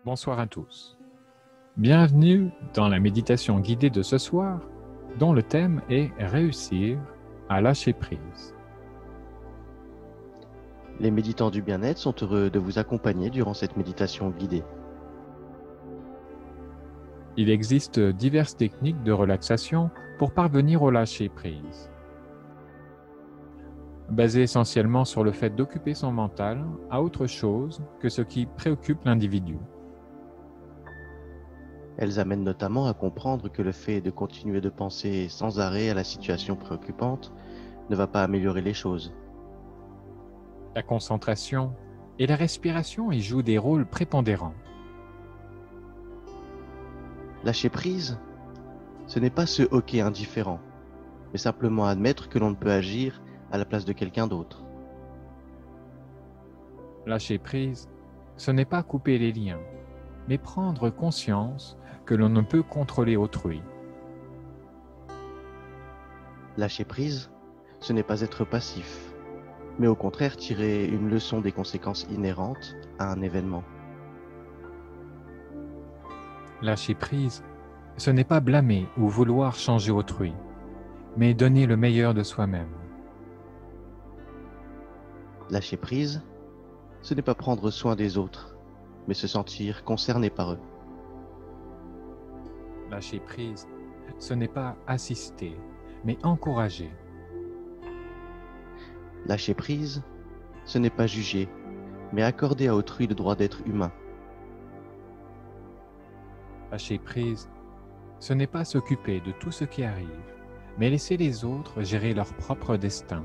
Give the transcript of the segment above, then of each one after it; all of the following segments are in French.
Bonsoir à tous. Bienvenue dans la méditation guidée de ce soir, dont le thème est réussir à lâcher prise. Les méditants du bien-être sont heureux de vous accompagner durant cette méditation guidée. Il existe diverses techniques de relaxation pour parvenir au lâcher prise. Basées essentiellement sur le fait d'occuper son mental à autre chose que ce qui préoccupe l'individu. Elles amènent notamment à comprendre que le fait de continuer de penser sans arrêt à la situation préoccupante ne va pas améliorer les choses. La concentration et la respiration y jouent des rôles prépondérants. Lâcher prise, ce n'est pas se hoquer indifférent, mais simplement admettre que l'on ne peut agir à la place de quelqu'un d'autre. Lâcher prise, ce n'est pas couper les liens, mais prendre conscience que l'on ne peut contrôler autrui. Lâcher prise, ce n'est pas être passif, mais au contraire tirer une leçon des conséquences inhérentes à un événement. Lâcher prise, ce n'est pas blâmer ou vouloir changer autrui, mais donner le meilleur de soi-même. Lâcher prise, ce n'est pas prendre soin des autres, mais se sentir concerné par eux. Lâcher prise, ce n'est pas assister, mais encourager. Lâcher prise, ce n'est pas juger, mais accorder à autrui le droit d'être humain. Lâcher prise, ce n'est pas s'occuper de tout ce qui arrive, mais laisser les autres gérer leur propre destin.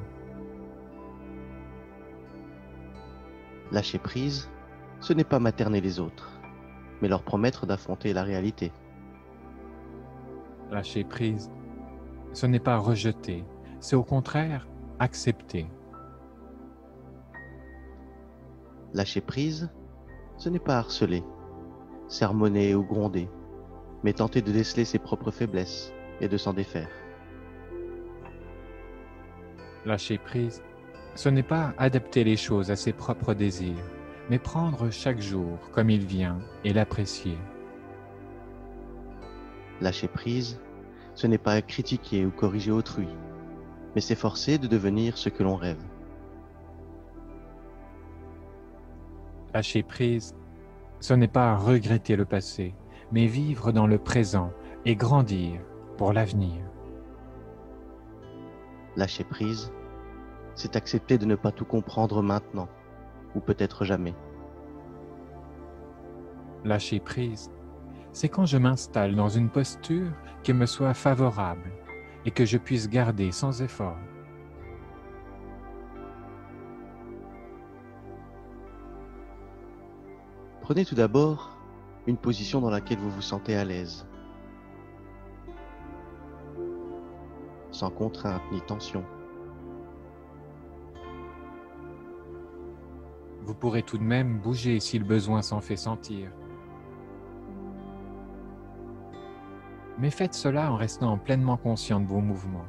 Lâcher prise, ce n'est pas materner les autres, mais leur promettre d'affronter la réalité. Lâcher prise, ce n'est pas rejeter, c'est au contraire accepter. Lâcher prise, ce n'est pas harceler, sermonner ou gronder, mais tenter de déceler ses propres faiblesses et de s'en défaire. Lâcher prise, ce n'est pas adapter les choses à ses propres désirs, mais prendre chaque jour comme il vient et l'apprécier. Lâcher prise, ce n'est pas critiquer ou corriger autrui, mais s'efforcer de devenir ce que l'on rêve. Lâcher prise, ce n'est pas regretter le passé, mais vivre dans le présent et grandir pour l'avenir. Lâcher prise, c'est accepter de ne pas tout comprendre maintenant, ou peut-être jamais. Lâcher prise, c'est quand je m'installe dans une posture qui me soit favorable et que je puisse garder sans effort. Prenez tout d'abord une position dans laquelle vous vous sentez à l'aise, sans contrainte ni tension. Vous pourrez tout de même bouger si le besoin s'en fait sentir. Mais faites cela en restant pleinement conscient de vos mouvements.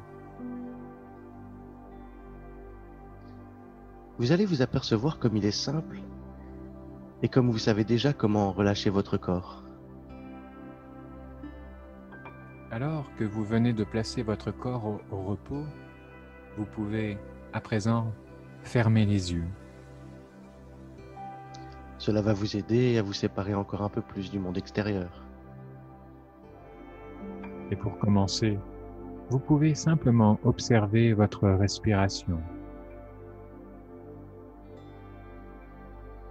Vous allez vous apercevoir comme il est simple et comme vous savez déjà comment relâcher votre corps. Alors que vous venez de placer votre corps au repos, vous pouvez, à présent, fermer les yeux. Cela va vous aider à vous séparer encore un peu plus du monde extérieur. Et pour commencer, vous pouvez simplement observer votre respiration.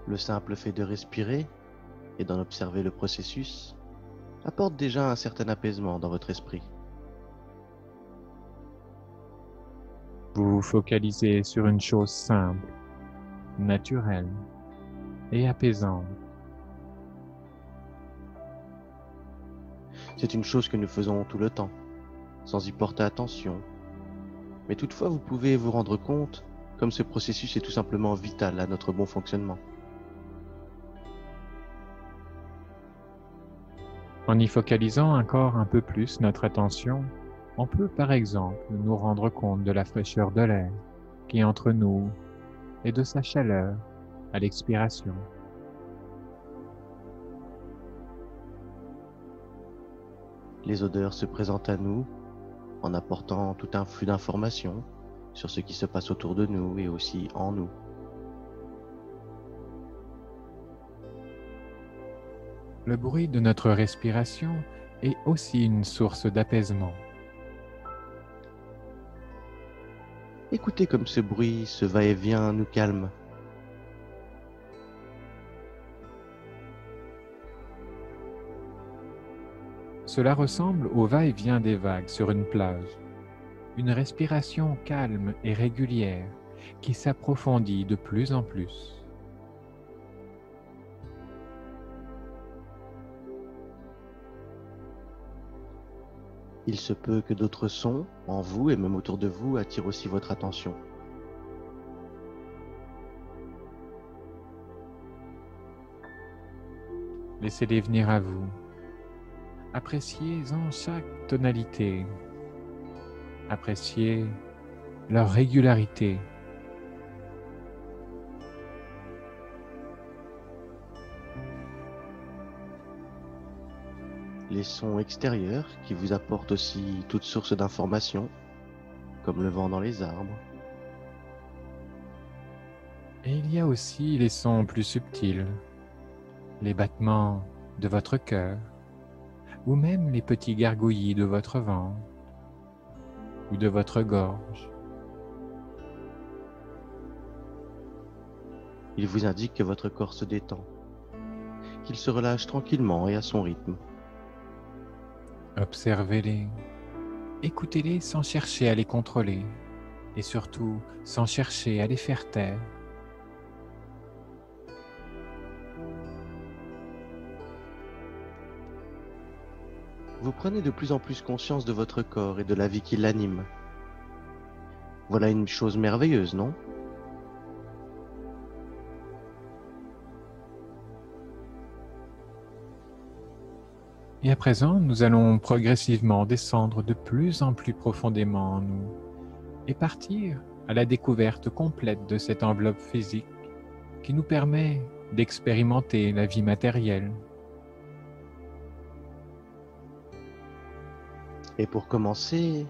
Le simple fait de respirer et d'en observer le processus apporte déjà un certain apaisement dans votre esprit. Vous vous focalisez sur une chose simple, naturelle et apaisante. C'est une chose que nous faisons tout le temps, sans y porter attention. Mais toutefois, vous pouvez vous rendre compte comme ce processus est tout simplement vital à notre bon fonctionnement. En y focalisant encore un peu plus notre attention, on peut par exemple nous rendre compte de la fraîcheur de l'air qui est entre nous et de sa chaleur à l'expiration. Les odeurs se présentent à nous en apportant tout un flux d'informations sur ce qui se passe autour de nous et aussi en nous. Le bruit de notre respiration est aussi une source d'apaisement. Écoutez comme ce bruit, ce va-et-vient nous calme. Cela ressemble au va-et-vient des vagues sur une plage, une respiration calme et régulière qui s'approfondit de plus en plus. Il se peut que d'autres sons, en vous et même autour de vous, attirent aussi votre attention. Laissez-les venir à vous. Appréciez-en chaque tonalité. Appréciez leur régularité. Les sons extérieurs qui vous apportent aussi toutes sources d'informations, comme le vent dans les arbres. Et il y a aussi les sons plus subtils, les battements de votre cœur, ou même les petits gargouillis de votre ventre ou de votre gorge. Il vous indique que votre corps se détend, qu'il se relâche tranquillement et à son rythme. Observez-les, écoutez-les sans chercher à les contrôler et surtout sans chercher à les faire taire. Vous prenez de plus en plus conscience de votre corps et de la vie qui l'anime. Voilà une chose merveilleuse, non ? Et à présent, nous allons progressivement descendre de plus en plus profondément en nous et partir à la découverte complète de cette enveloppe physique qui nous permet d'expérimenter la vie matérielle. Et pour commencer,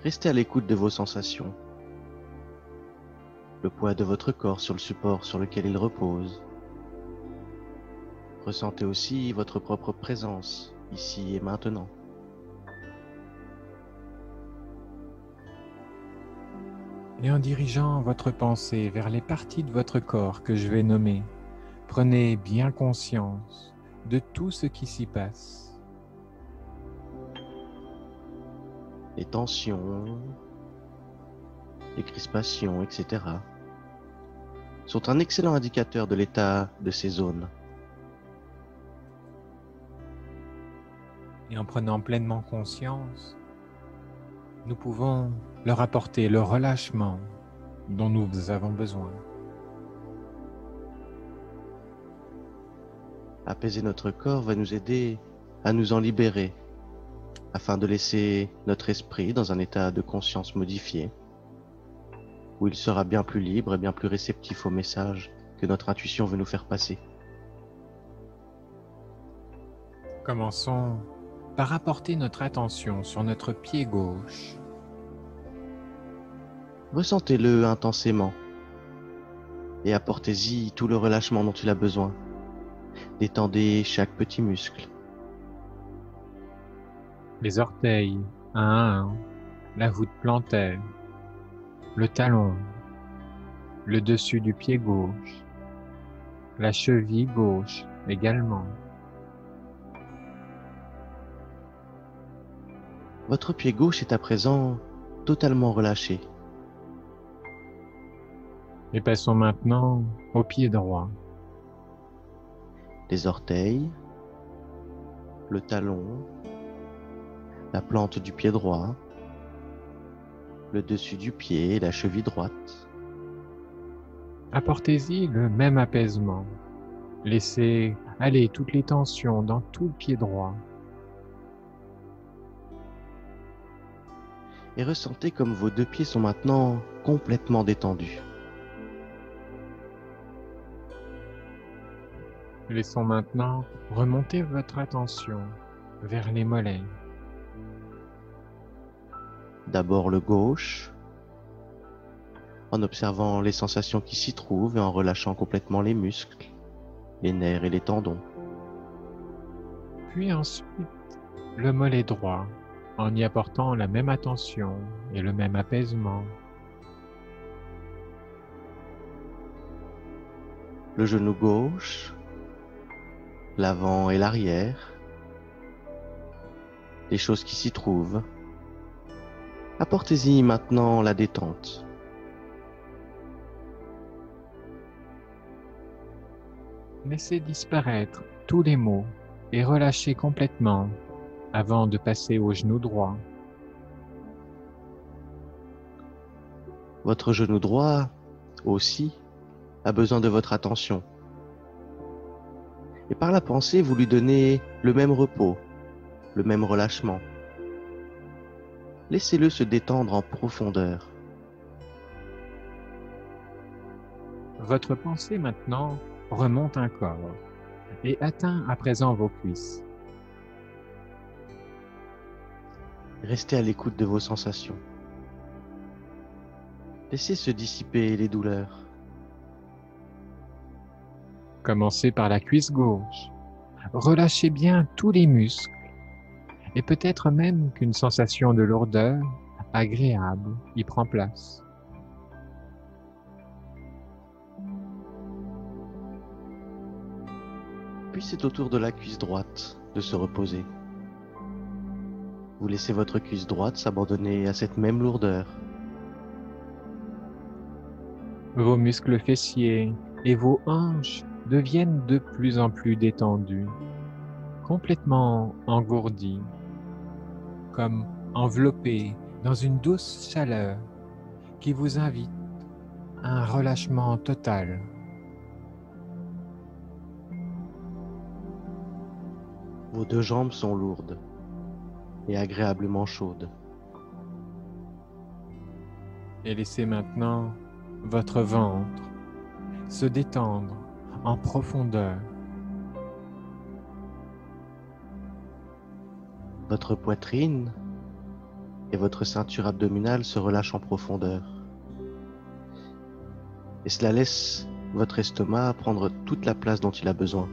restez à l'écoute de vos sensations. Le poids de votre corps sur le support sur lequel il repose. Ressentez aussi votre propre présence, ici et maintenant. Et en dirigeant votre pensée vers les parties de votre corps que je vais nommer, prenez bien conscience de tout ce qui s'y passe. Les tensions, les crispations, etc. sont un excellent indicateur de l'état de ces zones. Et en prenant pleinement conscience, nous pouvons leur apporter le relâchement dont nous avons besoin. Apaiser notre corps va nous aider à nous en libérer, afin de laisser notre esprit dans un état de conscience modifié, où il sera bien plus libre et bien plus réceptif aux messages que notre intuition veut nous faire passer. Commençons par apporter notre attention sur notre pied gauche. Ressentez-le intensément et apportez-y tout le relâchement dont il a besoin. Détendez chaque petit muscle. Les orteils, un à un, la voûte plantaire, le talon, le dessus du pied gauche, la cheville gauche également. Votre pied gauche est à présent totalement relâché. Et passons maintenant au pied droit. Les orteils, le talon, la plante du pied droit, le dessus du pied et la cheville droite. Apportez-y le même apaisement. Laissez aller toutes les tensions dans tout le pied droit. Et ressentez comme vos deux pieds sont maintenant complètement détendus. Laissons maintenant remonter votre attention vers les mollets. D'abord le gauche, en observant les sensations qui s'y trouvent et en relâchant complètement les muscles, les nerfs et les tendons. Puis ensuite, le mollet droit, en y apportant la même attention et le même apaisement. Le genou gauche, l'avant et l'arrière, les choses qui s'y trouvent. Apportez-y maintenant la détente. Laissez disparaître tous les maux et relâchez complètement avant de passer au genou droit. Votre genou droit aussi a besoin de votre attention. Et par la pensée, vous lui donnez le même repos, le même relâchement. Laissez-le se détendre en profondeur. Votre pensée maintenant remonte encore et atteint à présent vos cuisses. Restez à l'écoute de vos sensations. Laissez se dissiper les douleurs. Commencez par la cuisse gauche. Relâchez bien tous les muscles et peut-être même qu'une sensation de lourdeur agréable y prend place. Puis c'est au tour de la cuisse droite de se reposer. Vous laissez votre cuisse droite s'abandonner à cette même lourdeur. Vos muscles fessiers et vos hanches deviennent de plus en plus détendus, complètement engourdis, comme enveloppés dans une douce chaleur qui vous invite à un relâchement total. Vos deux jambes sont lourdes et agréablement chaudes. Et laissez maintenant votre ventre se détendre en profondeur. Votre poitrine et votre ceinture abdominale se relâchent en profondeur. Et cela laisse votre estomac prendre toute la place dont il a besoin.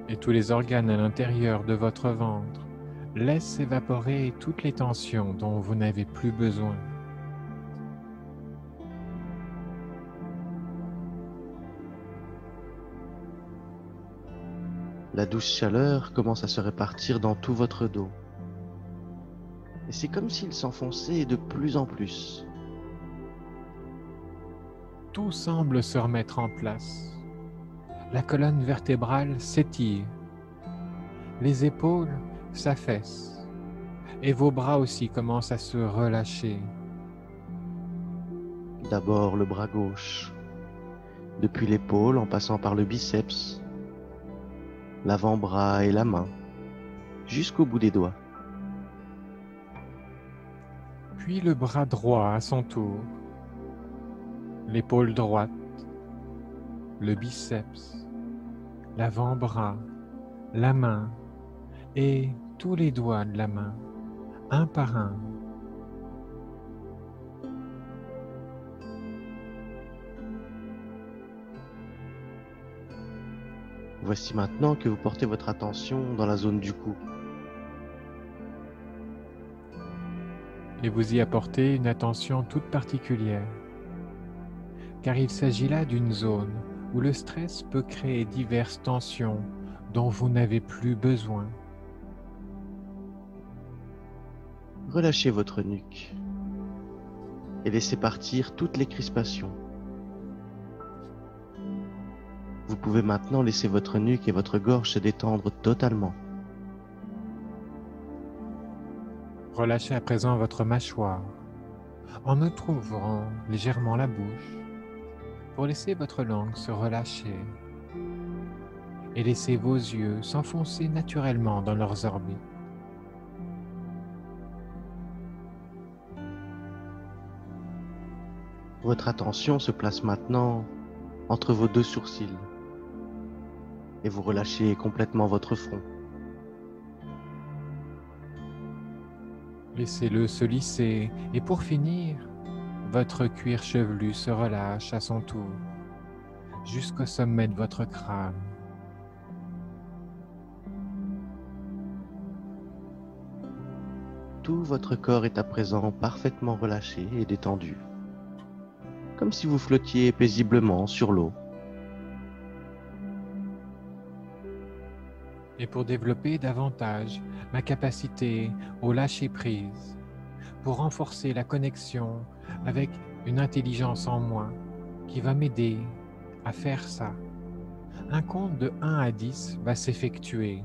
Et tous les organes à l'intérieur de votre ventre laissent évaporer toutes les tensions dont vous n'avez plus besoin. La douce chaleur commence à se répartir dans tout votre dos. Et c'est comme s'il s'enfonçait de plus en plus. Tout semble se remettre en place. La colonne vertébrale s'étire. Les épaules s'affaissent. Et vos bras aussi commencent à se relâcher. D'abord le bras gauche, depuis l'épaule en passant par le biceps, l'avant-bras et la main, jusqu'au bout des doigts. Puis le bras droit à son tour. L'épaule droite, le biceps, l'avant-bras, la main et tous les doigts de la main, un par un. Voici maintenant que vous portez votre attention dans la zone du cou. Et vous y apportez une attention toute particulière, car il s'agit là d'une zone où le stress peut créer diverses tensions dont vous n'avez plus besoin. Relâchez votre nuque et laissez partir toutes les crispations. Vous pouvez maintenant laisser votre nuque et votre gorge se détendre totalement. Relâchez à présent votre mâchoire en ouvrant légèrement la bouche pour laisser votre langue se relâcher et laisser vos yeux s'enfoncer naturellement dans leurs orbites. Votre attention se place maintenant entre vos deux sourcils. et vous relâchez complètement votre front. Laissez-le se lisser et pour finir, votre cuir chevelu se relâche à son tour jusqu'au sommet de votre crâne. Tout votre corps est à présent parfaitement relâché et détendu, comme si vous flottiez paisiblement sur l'eau. Et pour développer davantage ma capacité au lâcher-prise, pour renforcer la connexion avec une intelligence en moi qui va m'aider à faire ça, un compte de 1 à 10 va s'effectuer.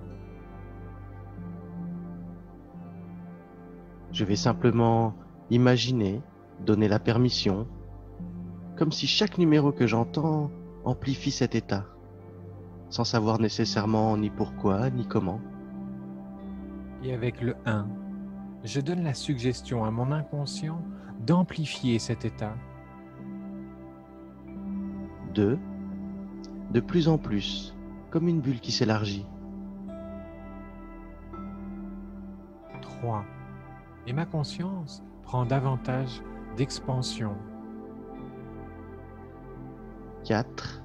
Je vais simplement imaginer, donner la permission, comme si chaque numéro que j'entends amplifie cet état, sans savoir nécessairement ni pourquoi ni comment. Et avec le 1, je donne la suggestion à mon inconscient d'amplifier cet état. 2. De plus en plus, comme une bulle qui s'élargit. 3. Et ma conscience prend davantage d'expansion. 4.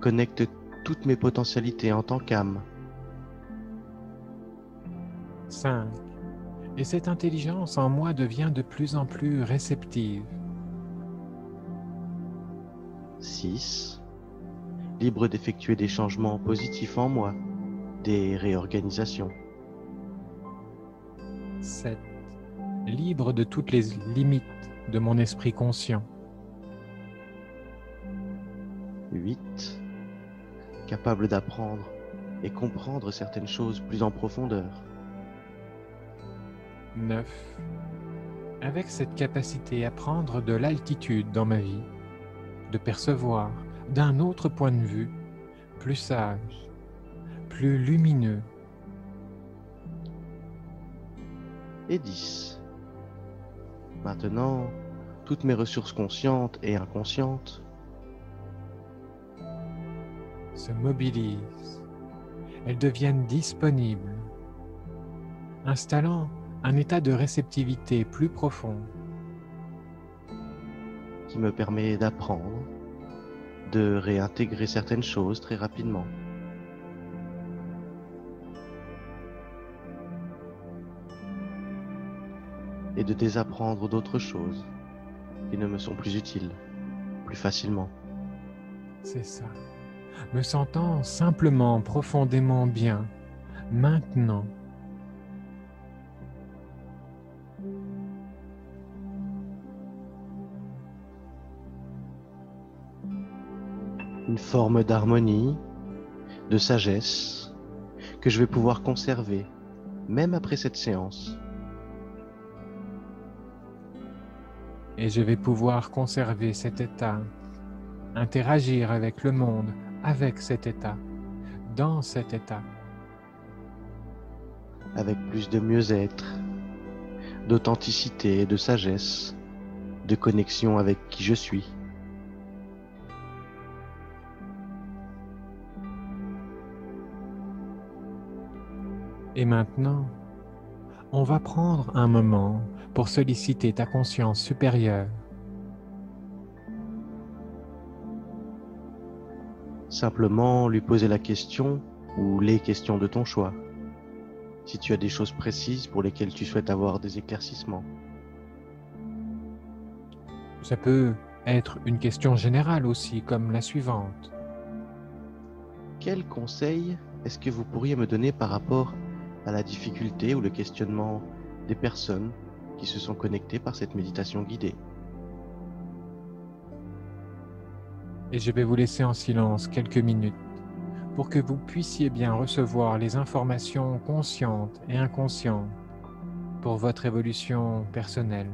Connecte toutes mes potentialités en tant qu'âme. 5. Et cette intelligence en moi devient de plus en plus réceptive. 6. Libre d'effectuer des changements positifs en moi, des réorganisations. 7. Libre de toutes les limites de mon esprit conscient. 8. Capable d'apprendre et comprendre certaines choses plus en profondeur. 9. Avec cette capacité à prendre de l'altitude dans ma vie, de percevoir d'un autre point de vue, plus sage, plus lumineux. Et 10. Maintenant, toutes mes ressources conscientes et inconscientes Se mobilisent, elles deviennent disponibles, installant un état de réceptivité plus profond. qui me permet d'apprendre, de réintégrer certaines choses très rapidement. Et de désapprendre d'autres choses qui ne me sont plus utiles, plus facilement. C'est ça. Me sentant simplement profondément bien, maintenant. Une forme d'harmonie, de sagesse, que je vais pouvoir conserver, même après cette séance. Et je vais pouvoir conserver cet état, interagir avec le monde, avec cet état, dans cet état. Avec plus de mieux-être, d'authenticité, de sagesse, de connexion avec qui je suis. Et maintenant, on va prendre un moment pour solliciter ta conscience supérieure. Simplement lui poser la question ou les questions de ton choix. Si tu as des choses précises pour lesquelles tu souhaites avoir des éclaircissements. Ça peut être une question générale aussi, comme la suivante. Quel conseil est-ce que vous pourriez me donner par rapport à la difficulté ou le questionnement des personnes qui se sont connectées par cette méditation guidée? Et je vais vous laisser en silence quelques minutes pour que vous puissiez bien recevoir les informations conscientes et inconscientes pour votre évolution personnelle.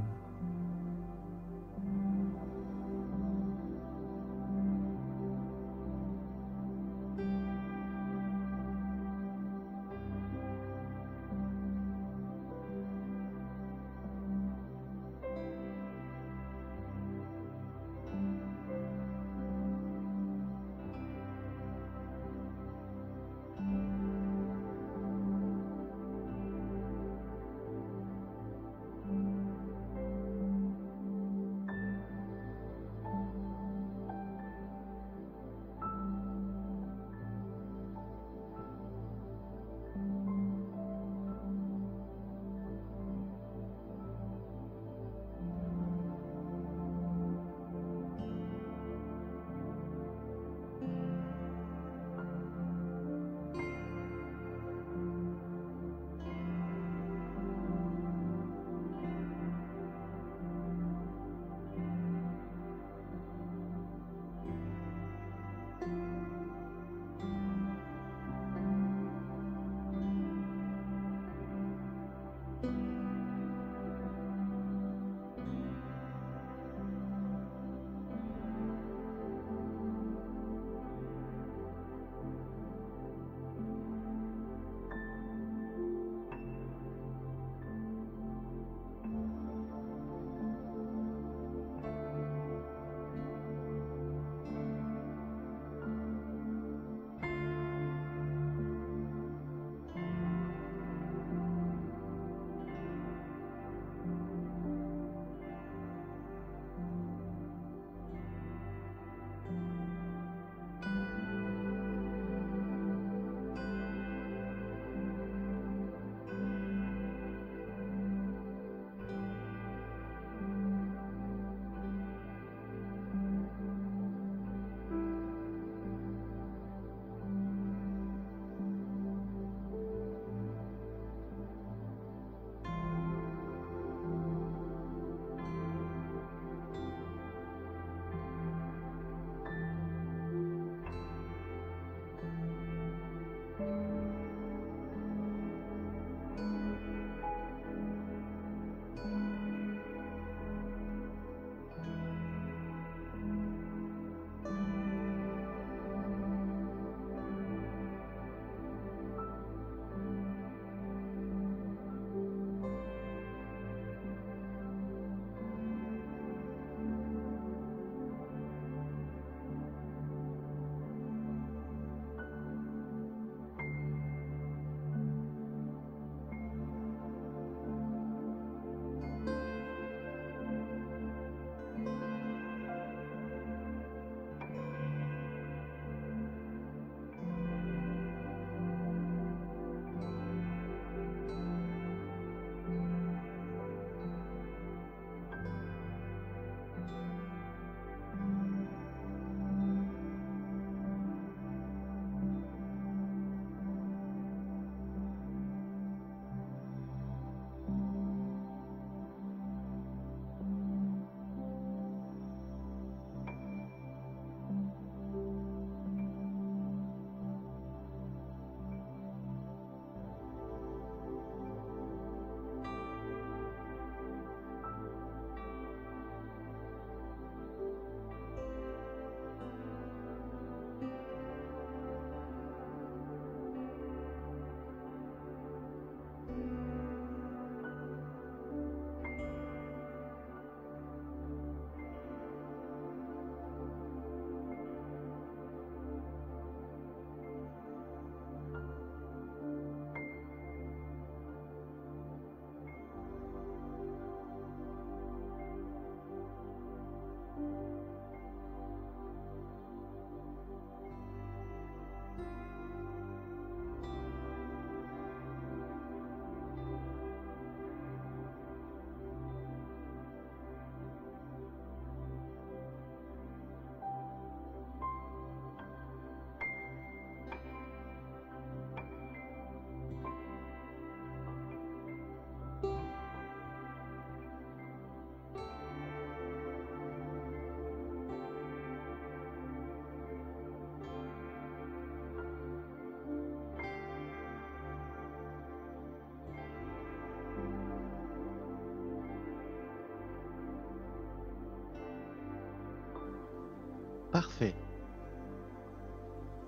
Parfait.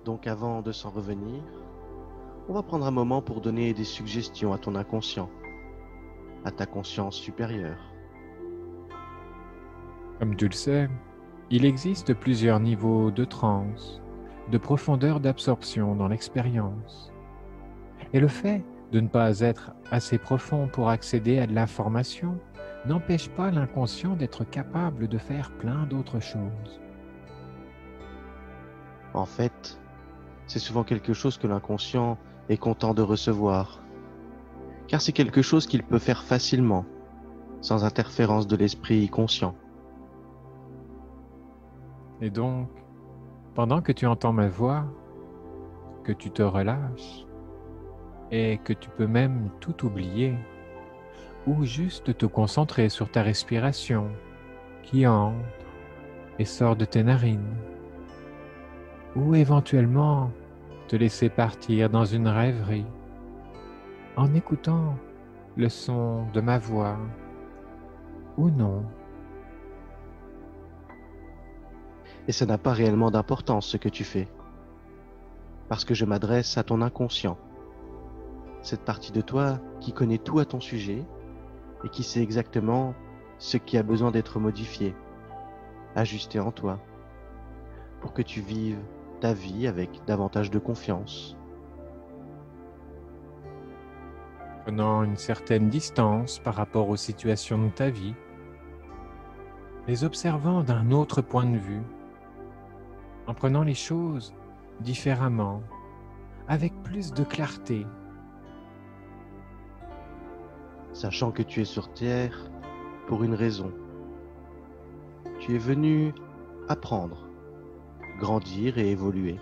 Donc avant de s'en revenir, on va prendre un moment pour donner des suggestions à ton inconscient, à ta conscience supérieure. Comme tu le sais, il existe plusieurs niveaux de transe, de profondeur d'absorption dans l'expérience. Et le fait de ne pas être assez profond pour accéder à de l'information n'empêche pas l'inconscient d'être capable de faire plein d'autres choses. En fait, c'est souvent quelque chose que l'inconscient est content de recevoir, car c'est quelque chose qu'il peut faire facilement, sans interférence de l'esprit conscient. Et donc, pendant que tu entends ma voix, que tu te relâches et que tu peux même tout oublier, ou juste te concentrer sur ta respiration qui entre et sort de tes narines, ou éventuellement te laisser partir dans une rêverie en écoutant le son de ma voix ou non. Et ça n'a pas réellement d'importance ce que tu fais, parce que je m'adresse à ton inconscient, cette partie de toi qui connaît tout à ton sujet et qui sait exactement ce qui a besoin d'être modifié, ajusté en toi, pour que tu vives ta vie avec davantage de confiance. Prenant une certaine distance par rapport aux situations de ta vie, les observant d'un autre point de vue, en prenant les choses différemment, avec plus de clarté. Sachant que tu es sur Terre pour une raison. Tu es venu apprendre, grandir et évoluer.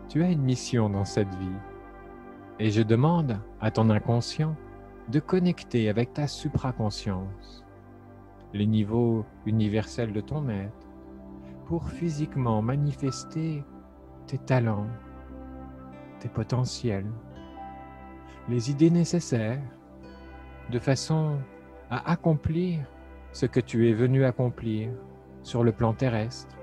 Tu as une mission dans cette vie et je demande à ton inconscient de connecter avec ta supraconscience, les niveaux universels de ton être, pour physiquement manifester tes talents, tes potentiels, les idées nécessaires, de façon à accomplir ce que tu es venu accomplir sur le plan terrestre.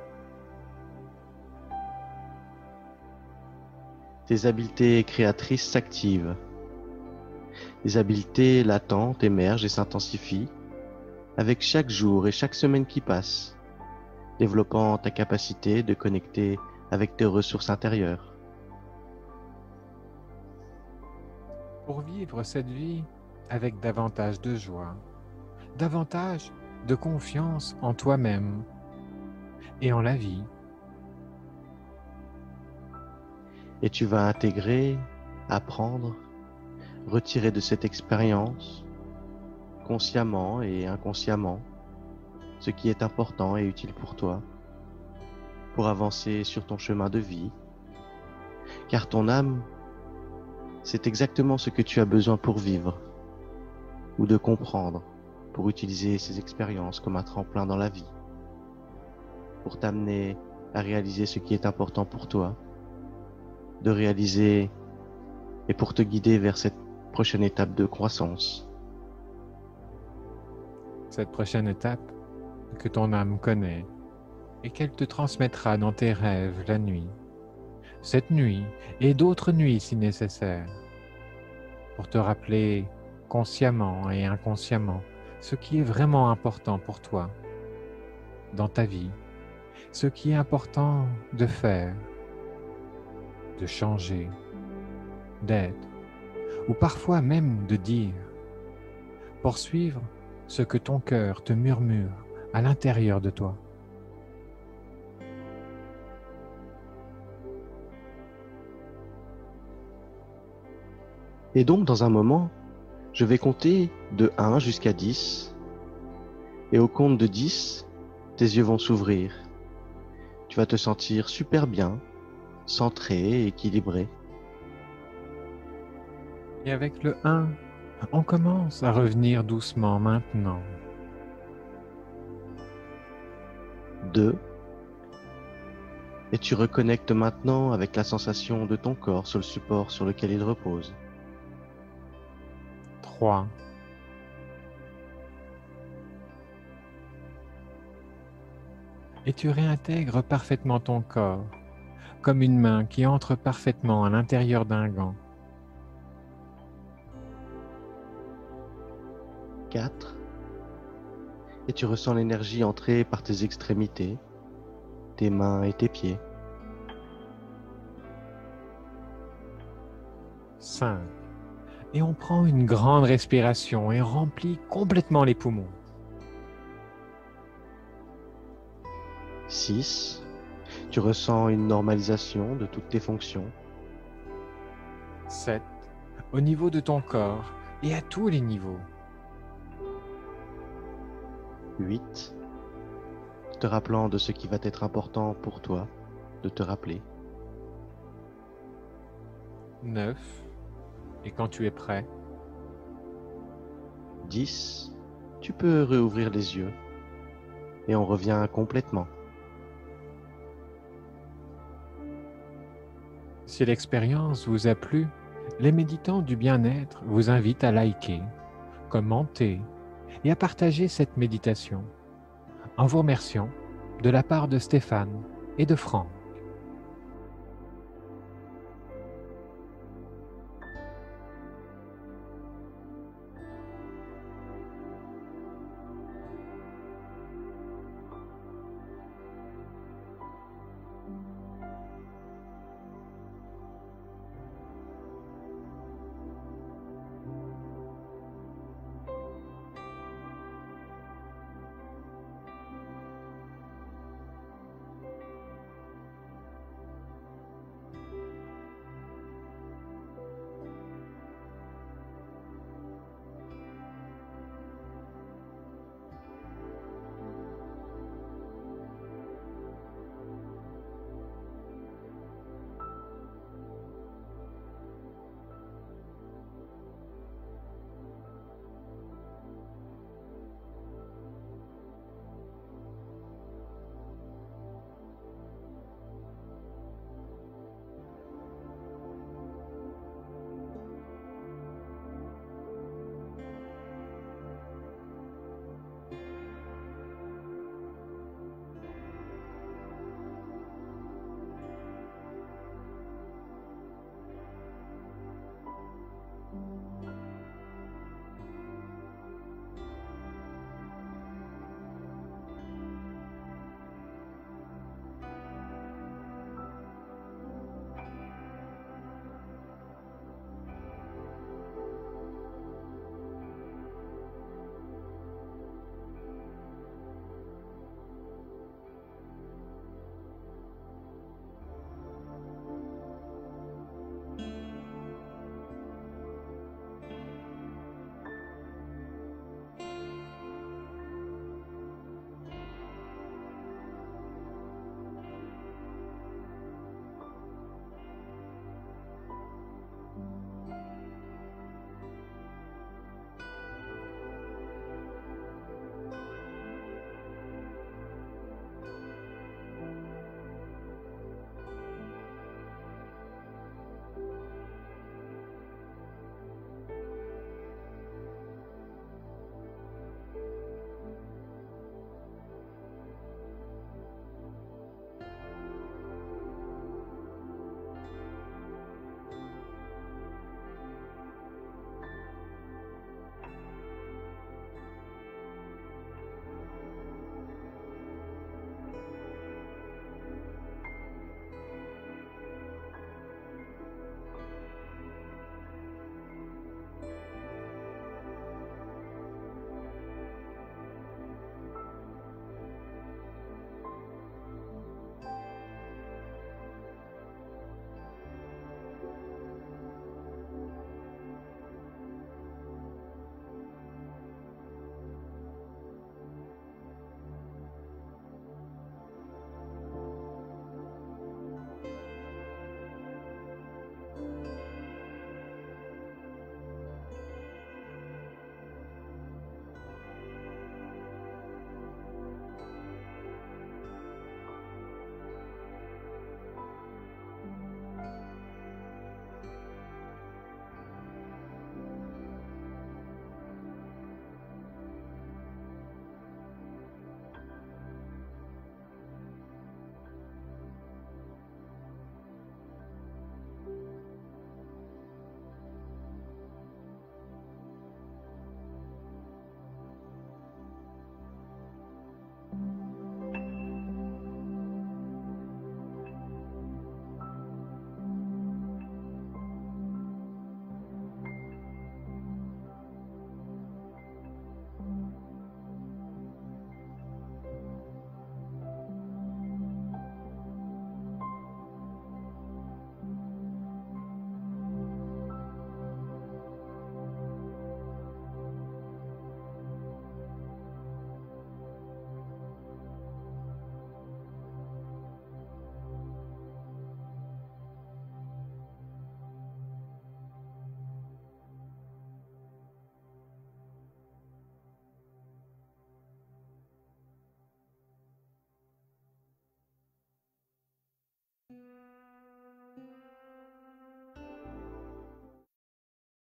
Tes habiletés créatrices s'activent. Les habiletés latentes émergent et s'intensifient avec chaque jour et chaque semaine qui passe, développant ta capacité de connecter avec tes ressources intérieures. Pour vivre cette vie avec davantage de joie, davantage de confiance en toi-même et en la vie. Et tu vas intégrer, apprendre, retirer de cette expérience, consciemment et inconsciemment, ce qui est important et utile pour toi, pour avancer sur ton chemin de vie, car ton âme, c'est exactement ce que tu as besoin pour vivre, ou de comprendre, pour utiliser ces expériences comme un tremplin dans la vie, pour t'amener à réaliser ce qui est important pour toi, de réaliser et pour te guider vers cette prochaine étape de croissance. Cette prochaine étape que ton âme connaît et qu'elle te transmettra dans tes rêves la nuit, cette nuit et d'autres nuits si nécessaire, pour te rappeler consciemment et inconsciemment ce qui est vraiment important pour toi dans ta vie, ce qui est important de faire, de changer, d'être, ou parfois même de dire, pour suivre ce que ton cœur te murmure à l'intérieur de toi. Et donc, dans un moment, je vais compter de 1 jusqu'à 10, et au compte de 10, tes yeux vont s'ouvrir. Tu vas te sentir super bien, centré et équilibré. Et avec le 1, on commence à revenir doucement maintenant. 2, et tu reconnectes maintenant avec la sensation de ton corps sur le support sur lequel il repose. 3, et tu réintègres parfaitement ton corps, comme une main qui entre parfaitement à l'intérieur d'un gant. 4. Et tu ressens l'énergie entrer par tes extrémités, tes mains et tes pieds. 5. Et on prend une grande respiration et remplit complètement les poumons. 6. Tu ressens une normalisation de toutes tes fonctions. 7. Au niveau de ton corps et à tous les niveaux. 8. Te rappelant de ce qui va être important pour toi de te rappeler. 9. Et quand tu es prêt, 10. Tu peux réouvrir les yeux et on revient complètement. si l'expérience vous a plu, les méditants du bien-être vous invitent à liker, commenter et à partager cette méditation en vous remerciant de la part de Stéphane et de Franck.